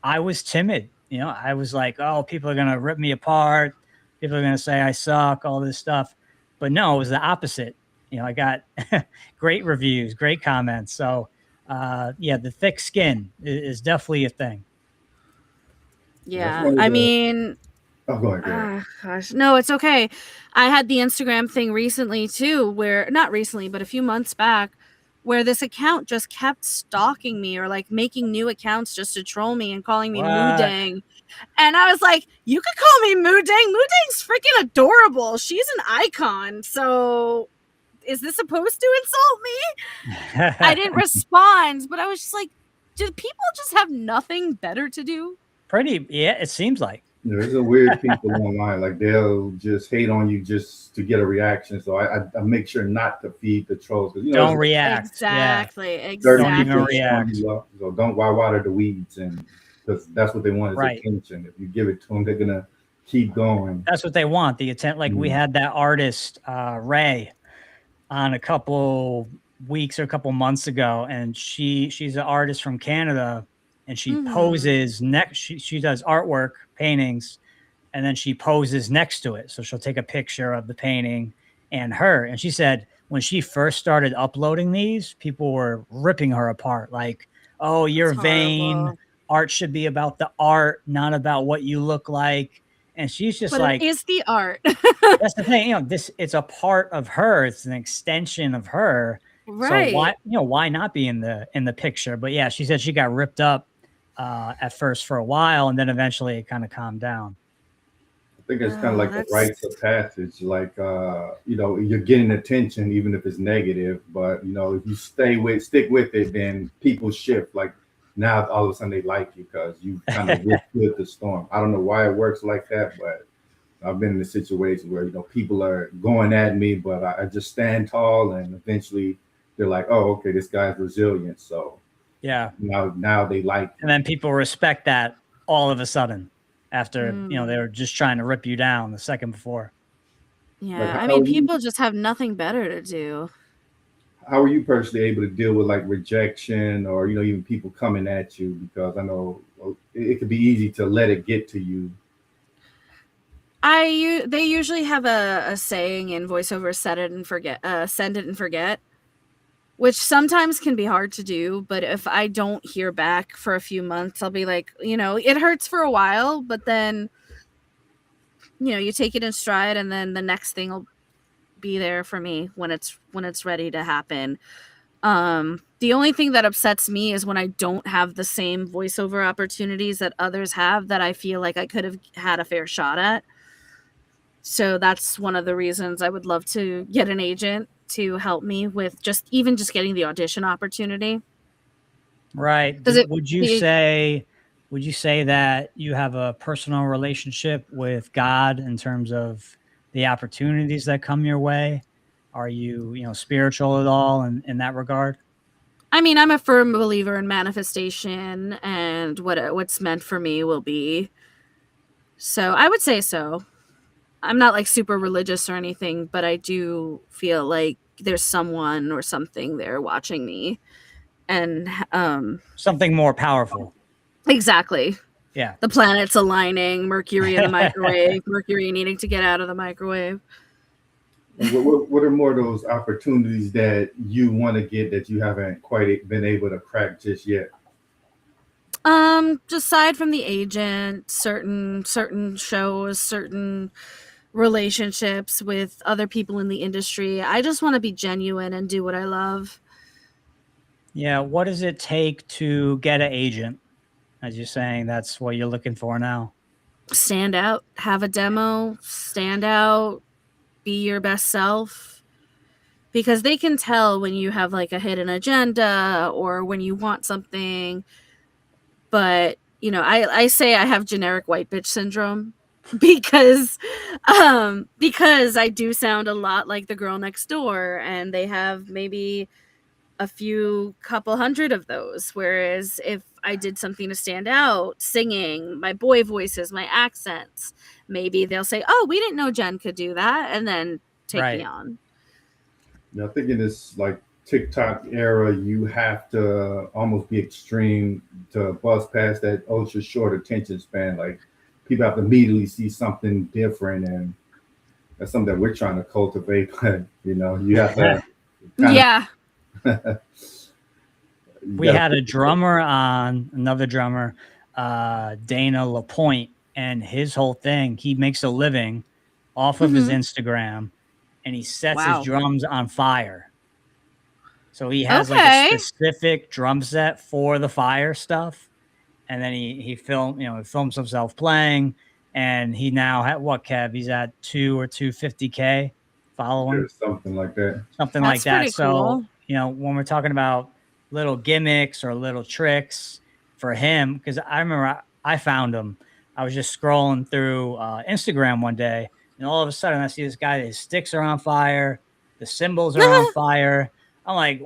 I was timid. I was like, oh, people are going to rip me apart. People are going to say I suck, all this stuff. But no, it was the opposite. I got great reviews, great comments. So, yeah, the thick skin is definitely a thing. That's Yeah. one of I the. mean, Oh, go ahead. Go ahead. gosh, no, it's okay. I had the Instagram thing recently too, where not recently, but a few months back, where this account just kept stalking me or like making new accounts just to troll me and calling me What? Moodang. And I was like, you could call me Moodang. Moodang's freaking adorable. She's an icon. So is this supposed to insult me? I didn't respond, but I was just like, do people just have nothing better to do? Yeah, it seems like. There's a weird people online. Like they'll just hate on you just to get a reaction. So I make sure not to feed the trolls because Don't there's react. Yeah. Exactly. certain Don't even people Exactly. showing react. you love. So don't water the weeds, and because that's what they want is Right. attention. If you give it to them, they're gonna keep going. That's what they want. The attempt. Like we had that artist, Ray, on a couple weeks or a couple months ago, and she's an artist from Canada, and she poses next. She does artwork, paintings, and then she poses next to it. So she'll take a picture of the painting and her. And she said when she first started uploading these, people were ripping her apart. Like, oh, you're That's vain. horrible. Art should be about the art, not about what you look like. And she's just But it like, is the art. that's the thing, it's a part of her. It's an extension of her. So Right. why not be in the picture? But yeah, she said she got ripped up at first for a while, and then eventually it kind of calmed down. I think it's kind of Oh, like the rites of passage. Like you're getting attention even if it's negative, but if you stick with it, then people shift. Like now all of a sudden they like you because you kind of withstood the storm. I don't know why it works like that, but I've been in a situation where people are going at me, but I just stand tall, and eventually they're like, "Oh, okay, this guy's resilient." So Yeah. now they like you. And then people respect that all of a sudden after they were just trying to rip you down the second before. Yeah. Like, I mean, people just have nothing better to do. how are you personally able to deal with like rejection or even people coming at you? Because I know it could be easy to let it get to you. They usually have a saying in voiceover, send it and forget, which sometimes can be hard to do. But if I don't hear back for a few months, I'll be like, it hurts for a while, but then, you take it in stride, and then the next thing will be there for me when it's ready to happen. The only thing that upsets me is when I don't have the same voiceover opportunities that others have that I feel like I could have had a fair shot at. So that's one of the reasons I would love to get an agent to help me with just getting the audition opportunity. Right. Would you say that you have a personal relationship with God in terms of the opportunities that come your way? Are you, spiritual at all in that regard? I mean, I'm a firm believer in manifestation, and what's meant for me will be. So I would say so. I'm not like super religious or anything, but I do feel like there's someone or something there watching me. And something more powerful. Exactly. Yeah. The planets aligning, Mercury in the microwave, Mercury needing to get out of the microwave. What are more of those opportunities that you want to get that you haven't quite been able to crack just yet? Aside from the agent, certain shows, certain relationships with other people in the industry, I just want to be genuine and do what I love. Yeah. What does it take to get an agent? As you're saying, that's what you're looking for now. Stand out, have a demo, stand out, be your best self. Because they can tell when you have like a hidden agenda or when you want something. But, you know, I say I have generic white bitch syndrome because I do sound a lot like the girl next door, and they have maybe a couple hundred of those. Whereas if I did something to stand out, singing, my boy voices, my accents, maybe they'll say, "Oh, we didn't know Jen could do that," and then take me on. I think in this like TikTok era, you have to almost be extreme to buzz past that ultra short attention span. Like people have to immediately see something different, and that's something that we're trying to cultivate. But you have to. Yeah. We had a drummer on, another drummer, Dana LaPointe, and his whole thing, he makes a living off of his Instagram, and he sets his drums on fire. So he has like a specific drum set for the fire stuff. And then he films himself playing, and he now had what, Kev? He's at 2 or 250K following. Something like that. Something like that. So, when we're talking about little gimmicks or little tricks for him, because I remember I found him. I was just scrolling through Instagram one day, and all of a sudden I see this guy, his sticks are on fire, the cymbals are on fire. I'm like,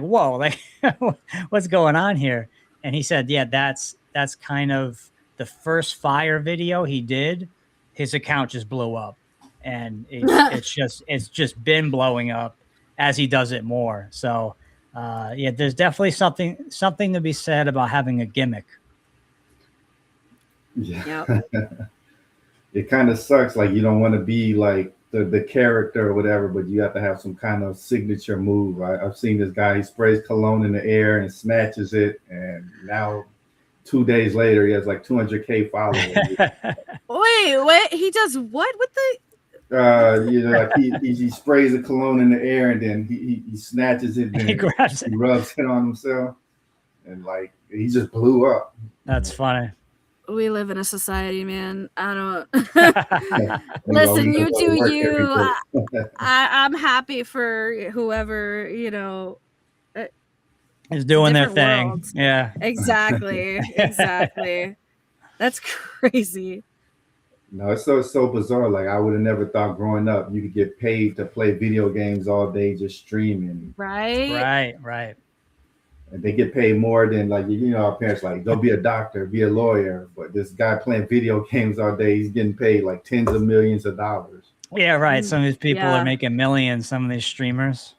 whoa, like what's going on here? And he said, yeah, that's kind of the first fire video he did. His account just blew up, and it's just been blowing up as he does it more. So there's definitely something to be said about having a gimmick. Yeah. It kind of sucks. Like you don't want to be like the character or whatever, but you have to have some kind of signature move. I've seen this guy, he sprays cologne in the air and snatches it, and now 2 days later he has like 200K followers. Wait, he does what with the like he sprays a cologne in the air, and then he snatches it and he grabs it, he rubs it on himself, and like he just blew up. That's funny. We live in a society, man. I don't listen. You do you. I'm happy for whoever is doing their thing. Worlds. Yeah, exactly. That's crazy. No, it's so bizarre. Like I would have never thought growing up you could get paid to play video games all day just streaming. Right. And they get paid more than like our parents like go be a doctor, be a lawyer. But this guy playing video games all day, he's getting paid like tens of millions of dollars. Yeah, right. Some of these people are making millions. Some of these streamers.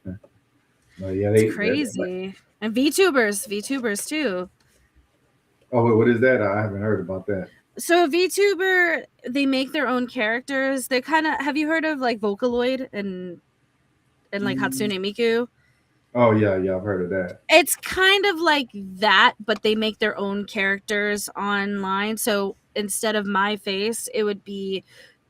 It's crazy. And VTubers too. Oh, what is that? I haven't heard about that. So a VTuber, they make their own characters. They're kind of. Have you heard of like Vocaloid and like Hatsune Miku? Oh yeah, I've heard of that. It's kind of like that, but they make their own characters online. So instead of my face, it would be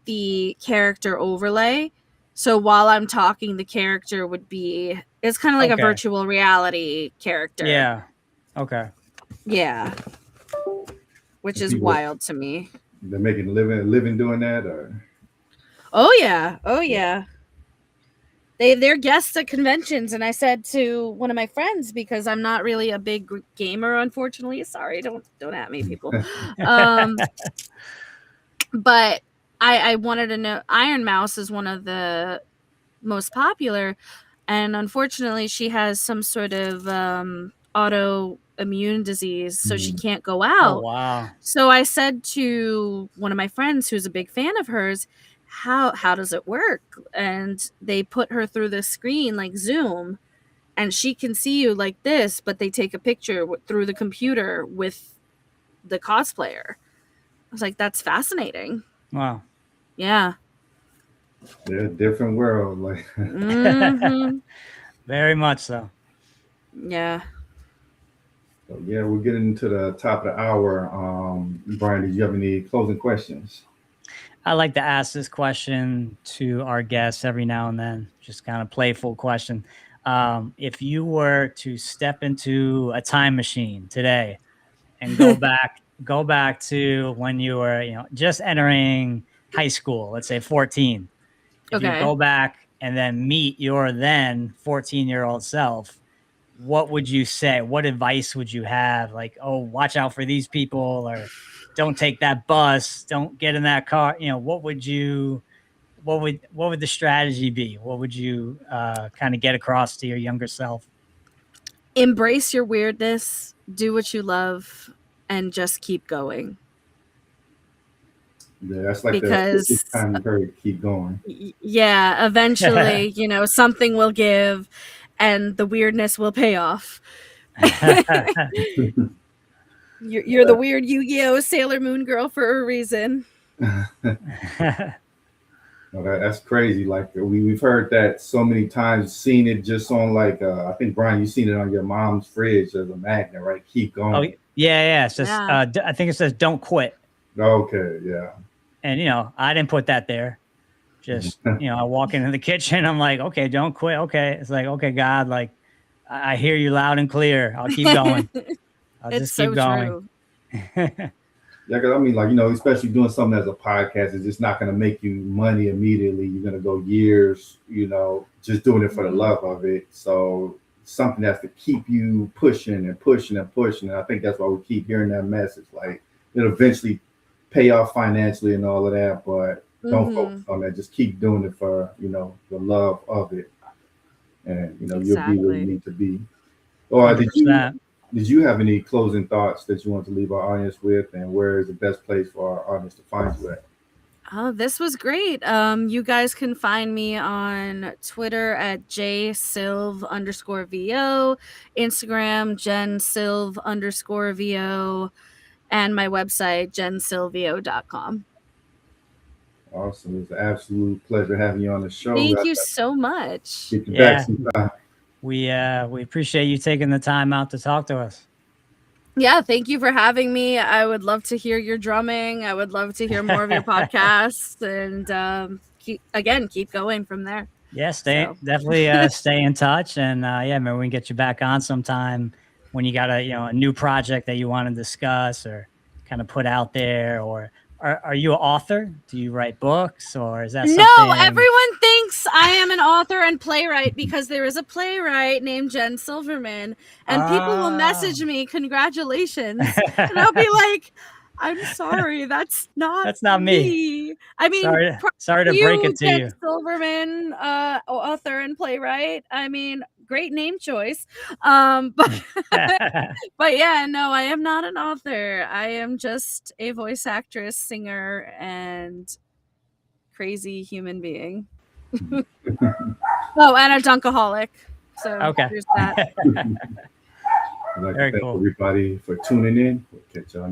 the character overlay. So while I'm talking, the character would be. It's kind of like a virtual reality character. Yeah. Okay. Yeah. Which is wild to me. They're making a living doing that, or? Oh yeah. They're guests at conventions, and I said to one of my friends, because I'm not really a big gamer, unfortunately. Sorry, don't at me, people. But I wanted to know. Iron Mouse is one of the most popular, and unfortunately, she has some sort of autoimmune disease, so she can't go out. Oh, wow. So I said to one of my friends who's a big fan of hers, how does it work? And they put her through the screen like Zoom, and she can see you like this, but they take a picture through the computer with the cosplayer. I was like, that's fascinating. Wow. Yeah. They're a different world. Like Very much so. Yeah. So yeah, we're getting to the top of the hour. Brian, did you have any closing questions? I like to ask this question to our guests every now and then, just kind of playful question. If you were to step into a time machine today and go back to when you were, just entering high school, let's say 14. If you Okay. go back and then meet your then 14-year-old self, what would you say? What advice would you have? Like, oh, watch out for these people, or don't take that bus, don't get in that car. What would the strategy be? What would you kind of get across to your younger self? Embrace your weirdness, do what you love, and just keep going. Yeah, that's like the Because time you heard keep going. yeah, eventually, something will give and the weirdness will pay off. You're the weird Yu-Gi-Oh Sailor Moon girl for a reason. No, that's crazy. Like we've heard that so many times, seen it just on like I think Brian, you seen it on your mom's fridge as a magnet, right? Keep Oh going. yeah. It says, Yeah. I think it says don't quit. Okay, yeah. And I didn't put that there. Just I walk into the kitchen, I'm like, okay, don't quit. Okay. It's like, okay, God, like I hear you loud and clear. I'll keep going. I'll It's just keep so going. true. Yeah, because I mean, like, especially doing something as a podcast, it's just not going to make you money immediately. You're going to go years, just doing it for the love of it. So something that's to keep you pushing and pushing and pushing. And I think that's why we keep hearing that message. Like, it'll eventually pay off financially and all of that, but don't focus on that. Just keep doing it for, the love of it. And, you'll be where you need to be. Or did you have any closing thoughts that you want to leave our audience with, and where is the best place for our audience to find you at? Oh, this was great. You guys can find me on Twitter at jsilv_vo, Instagram jensilv_vo, and my website jensilvio.com. Awesome. It's an absolute pleasure having you on the show. Thank you so much. Get you back sometime. We appreciate you taking the time out to talk to us. Yeah, thank you for having me. I would love to hear your drumming. I would love to hear more of your podcasts, and keep going from there. Yeah, definitely stay in touch, and maybe we can get you back on sometime when you got a new project that you want to discuss or kind of put out there. Or are you an author? Do you write books, or is that something? No, everyone thinks I am an author and playwright because there is a playwright named Jen Silverman, and people will message me, congratulations, and I'll be like, I'm sorry, that's not me. I mean, sorry to break it to Jen you. Silverman, author and playwright. I mean, great name choice. But yeah, no, I am not an author. I am just a voice actress, singer, and crazy human being. Oh, and a dunkaholic. So there's that. I'd like to thank everybody for tuning in. We'll catch y'all